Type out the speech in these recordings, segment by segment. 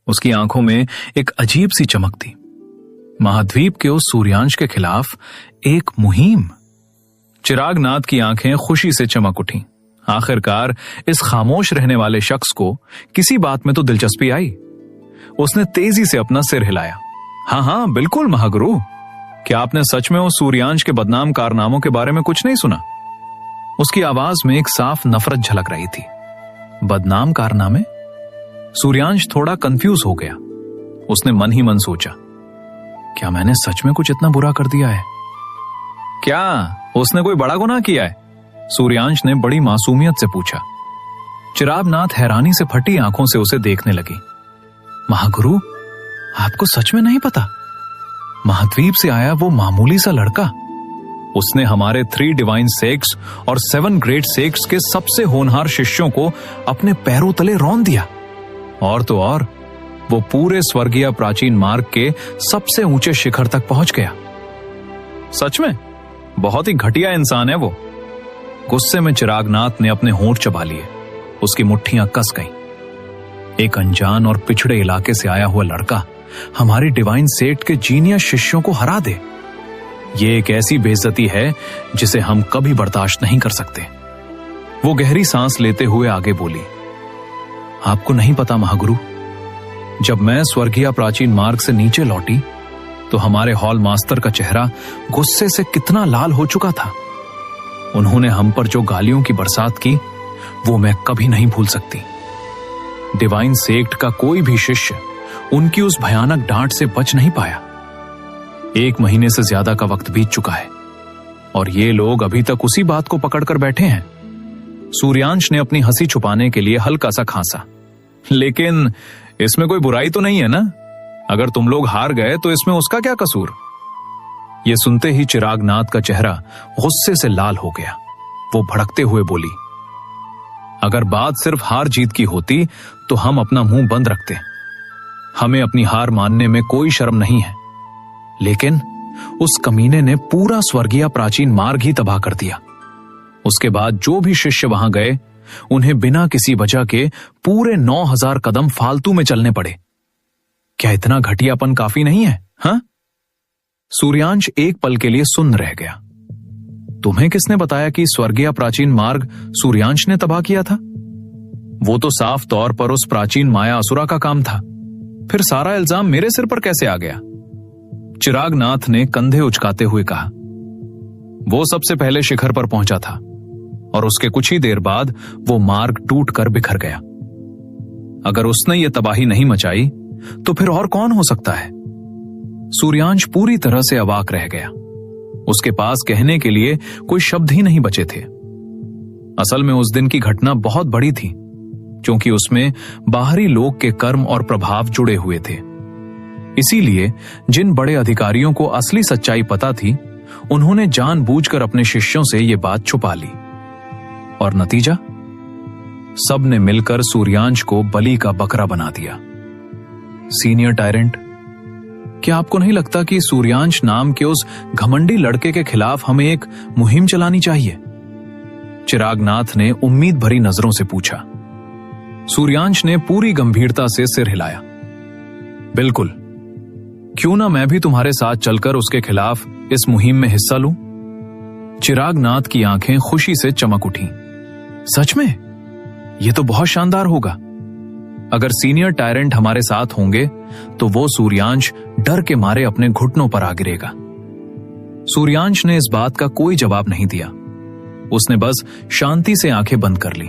उसकी आंखों में एक अजीब सी चमक थी। महाद्वीप के उस सूर्यांश के खिलाफ एक मुहिम। चिराग नाथ की आंखें खुशी से चमक उठीं। आखिरकार इस खामोश रहने वाले शख्स को किसी बात में तो दिलचस्पी आई। उसने तेजी से अपना सिर हिलाया। हाँ बिल्कुल महागुरु, क्या आपने सच में उस सूर्यांश के बदनाम कारनामों के बारे में कुछ नहीं सुना? उसकी आवाज में एक साफ नफरत झलक रही थी। बदनाम कारनामे? सूर्यांश थोड़ा कंफ्यूज हो गया। उसने मन ही मन सोचा, क्या मैंने सच में कुछ इतना बुरा कर दिया है? क्या उसने कोई बड़ा गुनाह किया है? सूर्यांश ने बड़ी मासूमियत से पूछा। चिराग नाथ हैरानी से फटी आंखों से उसे देखने लगी। महागुरु, आपको सच में नहीं पता? महाद्वीप से आया वो मामूली सा लड़का, उसने हमारे 3 डिवाइन सेक्ट्स और 7 ग्रेट सेक्ट्स के सबसे होनहार शिष्यों को अपने पैरों तले रौंद दिया। और तो और वो पूरे स्वर्गीय प्राचीन मार्ग के सबसे ऊंचे शिखर तक पहुंच गया। सच में बहुत ही घटिया इंसान है वो। गुस्से में चिराग नाथ ने अपने होंठ चबा लिए। उसकी मुट्ठियां कस गईं। एक अनजान और पिछड़े इलाके से आया हुआ लड़का हमारे डिवाइन सेक्ट के जीनियस शिष्यों को हरा दे, ये एक ऐसी बेइज्जती है जिसे हम कभी बर्दाश्त नहीं कर सकते। वो गहरी सांस लेते हुए आगे बोली, आपको नहीं पता महागुरु, जब मैं स्वर्गीय प्राचीन मार्ग से नीचे लौटी तो हमारे हॉल मास्टर का चेहरा गुस्से से कितना लाल हो चुका था। उन्होंने हम पर जो गालियों की बरसात की वो मैं कभी नहीं भूल सकती। डिवाइन सेक्ट का कोई भी शिष्य उनकी उस भयानक डांट से बच नहीं पाया। 1 महीने से ज्यादा का वक्त बीत चुका है और ये लोग अभी तक उसी बात को पकड़कर बैठे हैं। सूर्यांश ने अपनी हंसी छुपाने के लिए हल्का सा खांसा। लेकिन इसमें कोई बुराई तो नहीं है ना? अगर तुम लोग हार गए तो इसमें उसका क्या कसूर? यह सुनते ही चिराग नाथ का चेहरा गुस्से से लाल हो गया। वो भड़कते हुए बोली, अगर बात सिर्फ हार जीत की होती तो हम अपना मुंह बंद रखते। हमें अपनी हार मानने में कोई शर्म नहीं है, लेकिन उस कमीने ने पूरा स्वर्गीय प्राचीन मार्ग ही तबाह कर दिया। उसके बाद जो भी शिष्य वहां गए उन्हें बिना किसी वजह के पूरे 9000 कदम फालतू में चलने पड़े। क्या इतना घटियापन काफी नहीं है? हाँ? सूर्यांश एक पल के लिए सुन्न रह गया। तुम्हें किसने बताया कि स्वर्गीय प्राचीन मार्ग सूर्यांश ने तबाह किया था? वो तो साफ तौर पर उस प्राचीन माया असुरा का काम था। फिर सारा इल्जाम मेरे सिर पर कैसे आ गया? चिराग नाथ ने कंधे उचकाते हुए कहा, वो सबसे पहले शिखर पर पहुंचा था और उसके कुछ ही देर बाद वो मार्ग टूट कर बिखर गया। अगर उसने ये तबाही नहीं मचाई तो फिर और कौन हो सकता है? सूर्यांश पूरी तरह से अवाक रह गया। उसके पास कहने के लिए कोई शब्द ही नहीं बचे थे। असल में उस दिन की घटना बहुत बड़ी थी, क्योंकि उसमें बाहरी लोक के कर्म और प्रभाव जुड़े हुए थे। इसीलिए जिन बड़े अधिकारियों को असली सच्चाई पता थी, उन्होंने जानबूझकर अपने शिष्यों से यह बात छुपा ली। और नतीजा, सब ने मिलकर सूर्यांश को बलि का बकरा बना दिया। सीनियर टायरेंट, क्या आपको नहीं लगता कि सूर्यांश नाम के उस घमंडी लड़के के खिलाफ हमें एक मुहिम चलानी चाहिए? चिराग नाथ ने उम्मीद भरी नजरों से पूछा। सूर्यांश ने पूरी गंभीरता से सिर हिलाया। बिल्कुल, क्यों ना मैं भी तुम्हारे साथ चलकर उसके खिलाफ इस मुहिम में हिस्सा लूं? चिराग नाथ की आंखें खुशी से चमक उठीं। सच में? यह तो बहुत शानदार होगा। अगर सीनियर टायरेंट हमारे साथ होंगे तो वो सूर्यांश डर के मारे अपने घुटनों पर आ गिरेगा। सूर्यांश ने इस बात का कोई जवाब नहीं दिया। उसने बस शांति से आंखें बंद कर ली।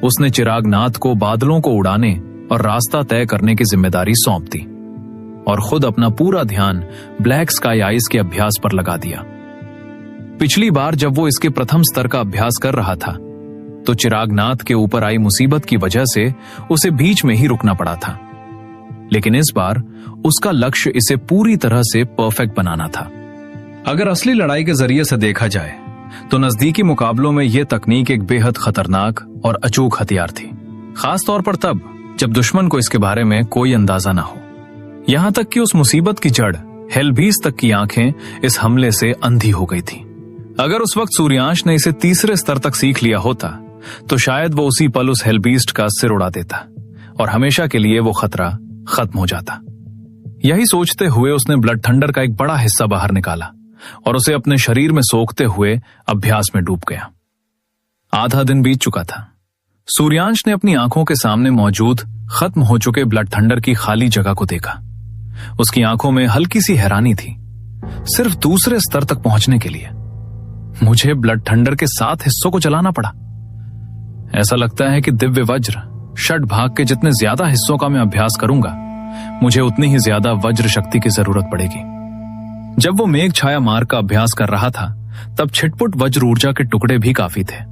उसने चिराग नाथ को बादलों को उड़ाने और रास्ता तय करने की जिम्मेदारी सौंप दी और खुद अपना पूरा ध्यान ब्लैक स्काई आइस के अभ्यास पर लगा दिया। पिछली बार जब वो इसके प्रथम स्तर का अभ्यास कर रहा था तो चिराग नाथ के ऊपर आई मुसीबत की वजह से उसे बीच में ही रुकना पड़ा था, लेकिन इस बार उसका लक्ष्य इसे पूरी तरह से परफेक्ट बनाना था। अगर असली लड़ाई के जरिए से देखा जाए तो नजदीकी मुकाबलों में यह तकनीक एक बेहद खतरनाक और अचूक हथियार थी, खास तौर पर तब जब दुश्मन को इसके बारे में कोई अंदाजा ना हो। यहां तक कि उस मुसीबत की जड़ हेलबीस्ट तक की आंखें इस हमले से अंधी हो गई थी। अगर उस वक्त सूर्यांश ने इसे तीसरे स्तर तक सीख लिया होता तो शायद वो उसी पल उस हेलबीस्ट का सिर उड़ा देता और हमेशा के लिए वो खतरा खत्म हो जाता। यही सोचते हुए उसने ब्लड थंडर का एक बड़ा हिस्सा बाहर निकाला और उसे अपने शरीर में सोखते हुए अभ्यास में डूब गया। आधा दिन बीत चुका था। सूर्यांश ने अपनी आंखों के सामने मौजूद खत्म हो चुके ब्लड थंडर की खाली जगह को देखा। उसकी आंखों में हल्की सी हैरानी थी, सिर्फ दूसरे स्तर तक पहुंचने के लिए मुझे ब्लड थंडर के 7 हिस्सों को चलाना पड़ा। ऐसा लगता है कि दिव्य वज्र षट भाग के जितने ज्यादा हिस्सों का मैं अभ्यास करूंगा, मुझे उतनी ही ज्यादा वज्र शक्ति की जरूरत पड़ेगी। जब वो मेघ छाया मार्ग का अभ्यास कर रहा था, तब छिटपुट वज्र ऊर्जा के टुकड़े भी काफी थे।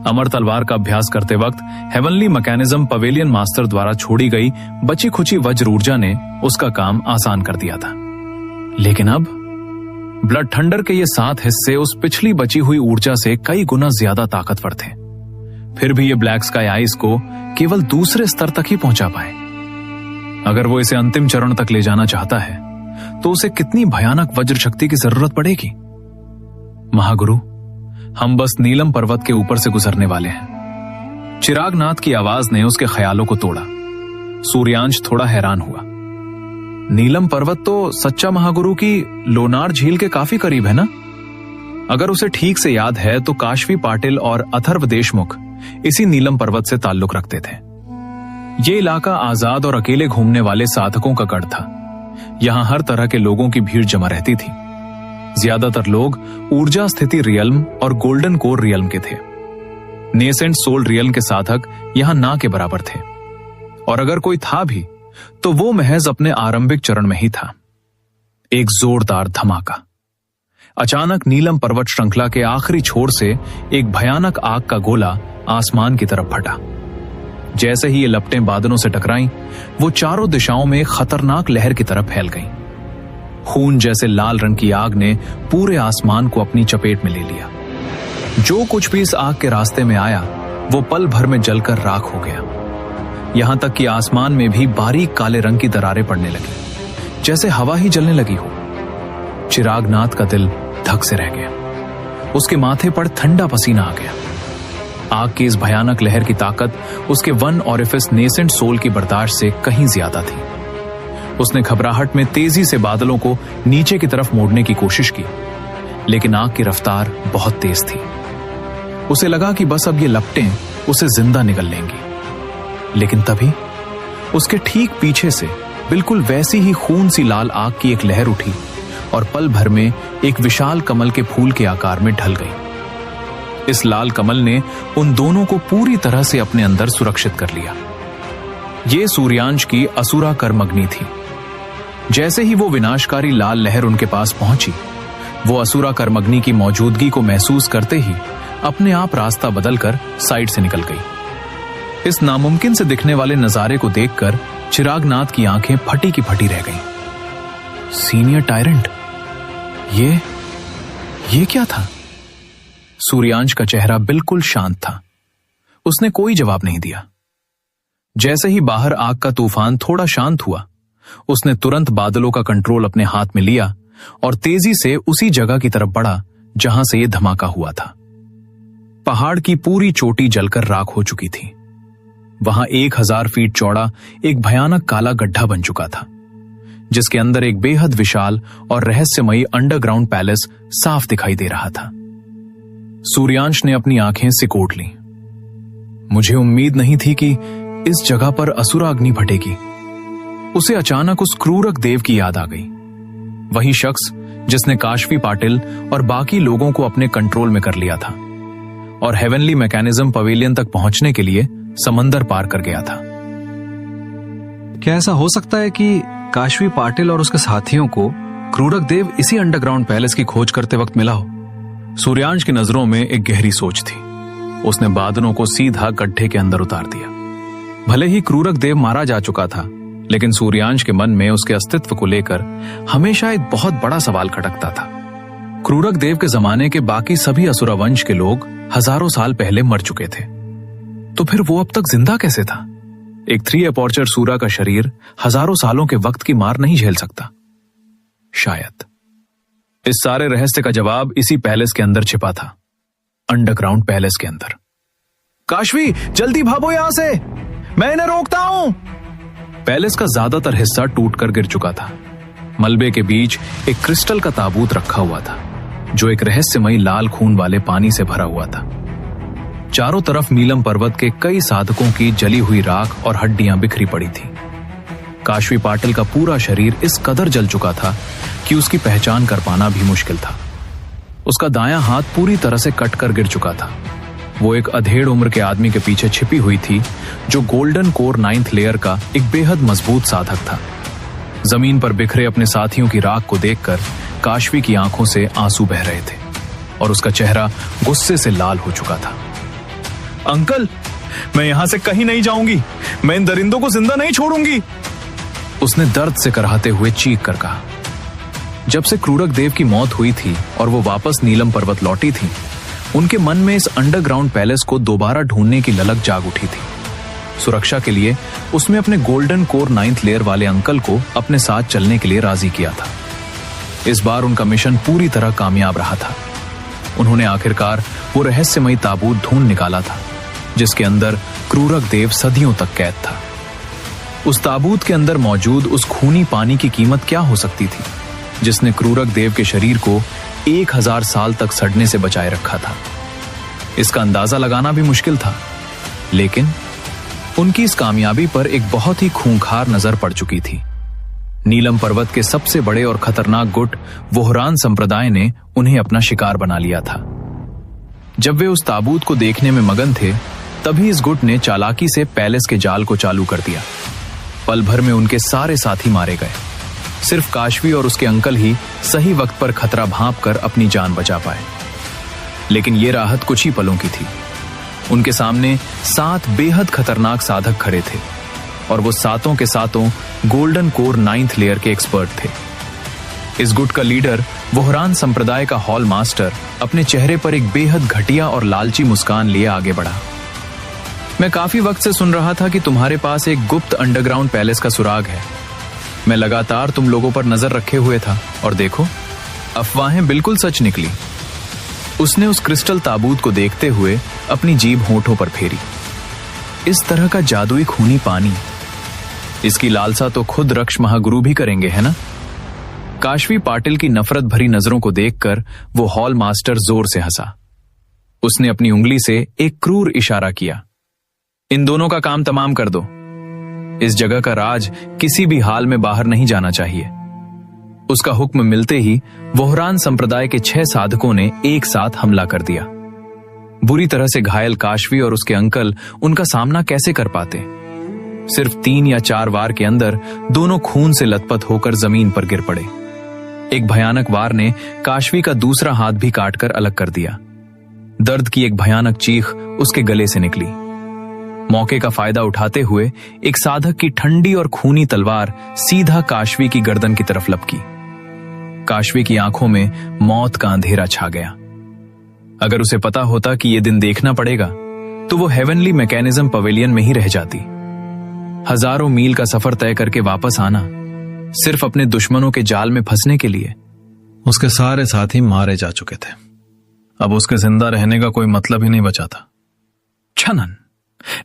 अमर तलवार का अभ्यास करते वक्त हेवनली मैकेनिज्म पवेलियन मास्टर द्वारा छोड़ी गई बची खुची वज्र ऊर्जा ने उसका काम आसान कर दिया था। लेकिन अब ब्लड थंडर के ये 7 हिस्से उस पिछली बची हुई ऊर्जा से कई गुना ज्यादा ताकतवर थे। फिर भी ये ब्लैक स्काई आइस को केवल दूसरे स्तर तक ही पहुंचा पाए। अगर वो इसे अंतिम चरण तक ले जाना चाहता है तो उसे कितनी भयानक वज्र शक्ति की जरूरत पड़ेगी। महागुरु, हम बस नीलम पर्वत के ऊपर से गुजरने वाले हैं। चिरागनाथ की आवाज ने उसके ख्यालों को तोड़ा। सूर्यांश थोड़ा हैरान हुआ। नीलम पर्वत तो सच्चा महागुरु की लोनार झील के काफी करीब है ना? अगर उसे ठीक से याद है तो काशवी पाटिल और अथर्व देशमुख इसी नीलम पर्वत से ताल्लुक रखते थे। ये इलाका आजाद और अकेले घूमने वाले साधकों का गढ़ था। यहां हर तरह के लोगों की भीड़ जमा रहती थी। ज्यादातर लोग ऊर्जा स्थिति रियल्म और गोल्डन कोर रियल्म के थे। नेसेंट सोल रियल्म के साधक यहां ना के बराबर थे, और अगर कोई था भी तो वो महज अपने आरंभिक चरण में ही था। एक जोरदार धमाका। अचानक नीलम पर्वत श्रृंखला के आखिरी छोर से एक भयानक आग का गोला आसमान की तरफ फटा। जैसे ही ये लपटें बादलों से टकराईं, वो चारों दिशाओं में खतरनाक लहर की तरफ फैल गईं। खून जैसे लाल रंग की आग ने पूरे आसमान को अपनी चपेट में ले लिया। जो कुछ भी इस आग के रास्ते में आया वो पल भर में जलकर राख हो गया। यहां तक कि आसमान में भी बारीक काले रंग की दरारें पड़ने लगी, जैसे हवा ही जलने लगी हो। चिरागनाथ का दिल धक से रह गया। उसके माथे पर ठंडा पसीना आ गया। आग की इस भयानक लहर की ताकत उसके वन ऑरिफिस नेसेंट सोल की बर्दाश्त से कहीं ज्यादा थी। उसने घबराहट में तेजी से बादलों को नीचे की तरफ मोड़ने की कोशिश की, लेकिन आग की रफ्तार बहुत तेज थी। उसे लगा कि बस अब ये लपटें उसे जिंदा निगल लेंगी। लेकिन तभी उसके ठीक पीछे से बिल्कुल वैसी ही खून सी लाल आग की एक लहर उठी और पल भर में एक विशाल कमल के फूल के आकार में ढल गई। इस लाल कमल ने उन दोनों को पूरी तरह से अपने अंदर सुरक्षित कर लिया। ये सूर्यांश की असुरा कर्मग्नि थी। जैसे ही वो विनाशकारी लाल लहर उनके पास पहुंची, वो असुरा कर्मग्नि की मौजूदगी को महसूस करते ही अपने आप रास्ता बदलकर साइड से निकल गई। इस नामुमकिन से दिखने वाले नजारे को देखकर चिरागनाथ की आंखें फटी की फटी रह गईं। सीनियर टायरेंट, ये क्या था? सूर्यांश का चेहरा बिल्कुल शांत था। उसने कोई जवाब नहीं दिया। जैसे ही बाहर आग का तूफान थोड़ा शांत हुआ, उसने तुरंत बादलों का कंट्रोल अपने हाथ में लिया और तेजी से उसी जगह की तरफ बढ़ा जहां से यह धमाका हुआ था। पहाड़ की पूरी चोटी जलकर राख हो चुकी थी। वहां 1000 फीट चौड़ा एक भयानक काला गड्ढा बन चुका था, जिसके अंदर एक बेहद विशाल और रहस्यमयी अंडरग्राउंड पैलेस साफ दिखाई दे रहा था। सूर्यांश ने अपनी आंखें सिकोड़ लीं। मुझे उम्मीद नहीं थी कि इस जगह पर असुरा अग्नि फटेगी। उसे अचानक उस क्रूरक देव की याद आ गई। वही शख्स जिसने काशवी पाटिल और बाकी लोगों को अपने कंट्रोल में कर लिया था और हेवनली मैकेनिज्म पवेलियन तक पहुंचने के लिए समंदर पार कर गया था। क्या ऐसा हो सकता है कि काशवी पाटिल और उसके साथियों को क्रूरक देव इसी अंडरग्राउंड पैलेस की खोज करते वक्त मिला हो? सूर्यांश की नजरों में एक गहरी सोच थी। उसने बादलों को सीधा गड्ढे के अंदर उतार दिया। भले ही क्रूरक देव मारा जा चुका था, लेकिन सूर्यांश के मन में उसके अस्तित्व को लेकर हमेशा एक बहुत बड़ा सवाल खटकता था। क्रूरक देव के जमाने के बाकी सभी असुरा वंश के लोग हजारों साल पहले मर चुके थे, तो फिर वो अब तक जिंदा कैसे था? एक 3 अपॉर्चर सूरा का शरीर हजारों सालों के वक्त की मार नहीं झेल सकता। शायद इस सारे रहस्य का जवाब इसी पैलेस के अंदर छिपा था, अंडरग्राउंड पैलेस के अंदर। काशवी, जल्दी भागो यहां से, मैं इन्हें रोकता हूं। पैलेस का ज्यादातर हिस्सा टूटकर गिर चुका था। मलबे के बीच एक क्रिस्टल का ताबूत रखा हुआ था, जो एक रहस्यमयी लाल खून वाले पानी से भरा हुआ था। चारों तरफ नीलम पर्वत के कई साधकों की जली हुई राख और हड्डियां बिखरी पड़ी थी। काशवी पाटिल का पूरा शरीर इस कदर जल चुका था कि उसकी पहचान कर पाना भी मुश्किल था। उसका दायां हाथ पूरी तरह से कटकर गिर चुका था। वो एक अधेड़ उम्र के आदमी के पीछे छिपी हुई थी, जो गोल्डन कोर 9th लेयर का एक बेहद मजबूत साधक था। जमीन पर बिखरे अपने साथियों की राख को देखकर काशवी की आंखों से आंसू बह रहे थे और उसका चेहरा गुस्से से लाल हो चुका था। अंकल, मैं यहां से कहीं नहीं जाऊंगी। मैं इन दरिंदों को जिंदा नहीं छोड़ूंगी, उसने दर्द से कराहते हुए चीख कर कहा। जब से क्रूरक देव की मौत हुई थी और वो वापस नीलम पर्वत लौटी थी, उनके मन में इस अंडरग्राउंड पैलेस को दोबारा ढूंढने की ललक जाग उठी थी। सुरक्षा के लिए उसने अपने गोल्डन कोर 9th लेयर वाले अंकल को अपने साथ चलने के लिए राजी किया था। इस बार उनका मिशन पूरी तरह कामयाब रहा था। उन्होंने आखिरकार वो रहस्यमयी ताबूत ढूंढ निकाला था, जिसके अंदर क्रूरक देव सदियों तक कैद था। उस ताबूत के अंदर मौजूद उस खूनी पानी की कीमत क्या हो सकती थी, जिसने क्रूरक देव के शरीर को 1000 साल तक सड़ने से बचाए रखा था। इसका अंदाजा लगाना भी मुश्किल था, लेकिन उनकी इस कामयाबी पर एक बहुत ही खूंखार नजर पड़ चुकी थी। नीलम पर्वत के सबसे बड़े और खतरनाक गुट वोहरान संप्रदाय ने उन्हें अपना शिकार बना लिया था। जब वे उस ताबूत को देखने में मगन थे, तभी इस गुट ने चालाकी से पैलेस के जाल को चालू कर दिया। पल भर में उनके सारे साथी मारे गए। सिर्फ काशवी और उसके अंकल ही सही वक्त पर खतरा भांप कर अपनी जान बचा पाए। लेकिन यह राहत कुछ ही पलों की थी। उनके सामने 7 बेहद खतरनाक साधक खड़े थे और वो सातों के सातों गोल्डन कोर 9th लेयर के एक्सपर्ट थे। इस गुट का लीडर वोहरान संप्रदाय का हॉल मास्टर अपने चेहरे पर एक बेहद घटिया और लालची मुस्कान लिए आगे बढ़ा। मैं काफी वक्त से सुन रहा था कि तुम्हारे पास एक गुप्त अंडरग्राउंड पैलेस का सुराग है। मैं लगातार तुम लोगों पर नजर रखे हुए था और देखो, अफवाहें बिल्कुल सच निकली। उसने उस क्रिस्टल ताबूत को देखते हुए अपनी जीभ होंठों पर फेरी। इस तरह का जादुई खूनी पानी, इसकी लालसा तो खुद रक्ष महागुरु भी करेंगे, है ना? काशवी पाटिल की नफरत भरी नजरों को देखकर वो हॉल मास्टर जोर से हंसा। उसने अपनी उंगली से एक क्रूर इशारा किया। इन दोनों का काम तमाम कर दो। इस जगह का राज किसी भी हाल में बाहर नहीं जाना चाहिए। उसका हुक्म मिलते ही वोहरान संप्रदाय के 6 साधकों ने एक साथ हमला कर दिया। बुरी तरह से घायल काशवी और उसके अंकल उनका सामना कैसे कर पाते? सिर्फ 3 या 4 वार के अंदर दोनों खून से लथपथ होकर जमीन पर गिर पड़े। एक भयानक वार ने काशवी का दूसरा हाथ भी काटकर अलग कर दिया। दर्द की एक भयानक चीख उसके गले से निकली। मौके का फायदा उठाते हुए एक साधक की ठंडी और खूनी तलवार सीधा काशवी की गर्दन की तरफ लपकी। काशवी की आंखों में मौत का अंधेरा छा गया। अगर उसे पता होता कि यह दिन देखना पड़ेगा, तो वो हेवनली मैकेनिज्म पवेलियन में ही रह जाती। हजारों मील का सफर तय करके वापस आना, सिर्फ अपने दुश्मनों के जाल में फंसने के लिए। उसके सारे साथी मारे जा चुके थे। अब उसके जिंदा रहने का कोई मतलब ही नहीं बचा था। छनन।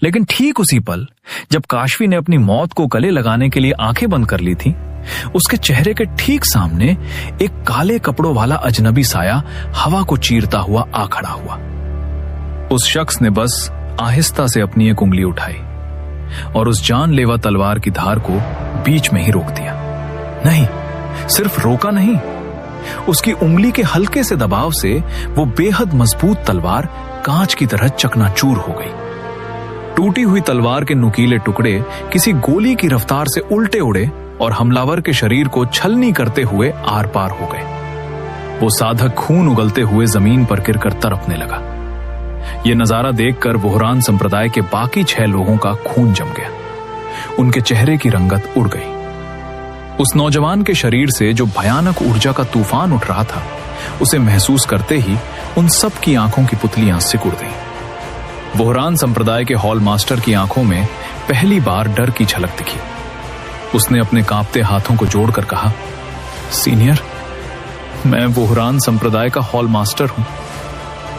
लेकिन ठीक उसी पल जब काशवी ने अपनी मौत को गले लगाने के लिए आंखें बंद कर ली थी, उसके चेहरे के ठीक सामने एक काले कपड़ों वाला अजनबी साया हवा को चीरता हुआ आ खड़ा हुआ। उस शख्स ने बस आहिस्ता से अपनी एक उंगली उठाई और उस जानलेवा तलवार की धार को बीच में ही रोक दिया। नहीं, सिर्फ रोका नहीं, उसकी उंगली के हल्के से दबाव से वो बेहद मजबूत तलवार कांच की तरह चकनाचूर हो गई। टूटी हुई तलवार के नुकीले टुकड़े किसी गोली की रफ्तार से उल्टे उड़े और हमलावर के शरीर को छलनी करते हुए आर पार हो गए। वो साधक खून उगलते हुए जमीन पर गिरकर तड़पने लगा। यह नजारा देखकर वोहरान संप्रदाय के बाकी 6 लोगों का खून जम गया। उनके चेहरे की रंगत उड़ गई। उस नौजवान के शरीर से जो भयानक ऊर्जा का तूफान उठ रहा था, उसे महसूस करते ही उन सब की आंखों की पुतलियां सिकुड़ गईं। वोहरान संप्रदाय के हॉल मास्टर की आंखों में पहली बार डर की झलक दिखी। उसने अपने कांपते हाथों को जोड़कर कहा, सीनियर, मैं वोहरान संप्रदाय का हॉल मास्टर हूं।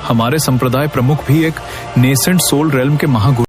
हमारे संप्रदाय प्रमुख भी एक नेसेंट सोल रेल्म के महागुरु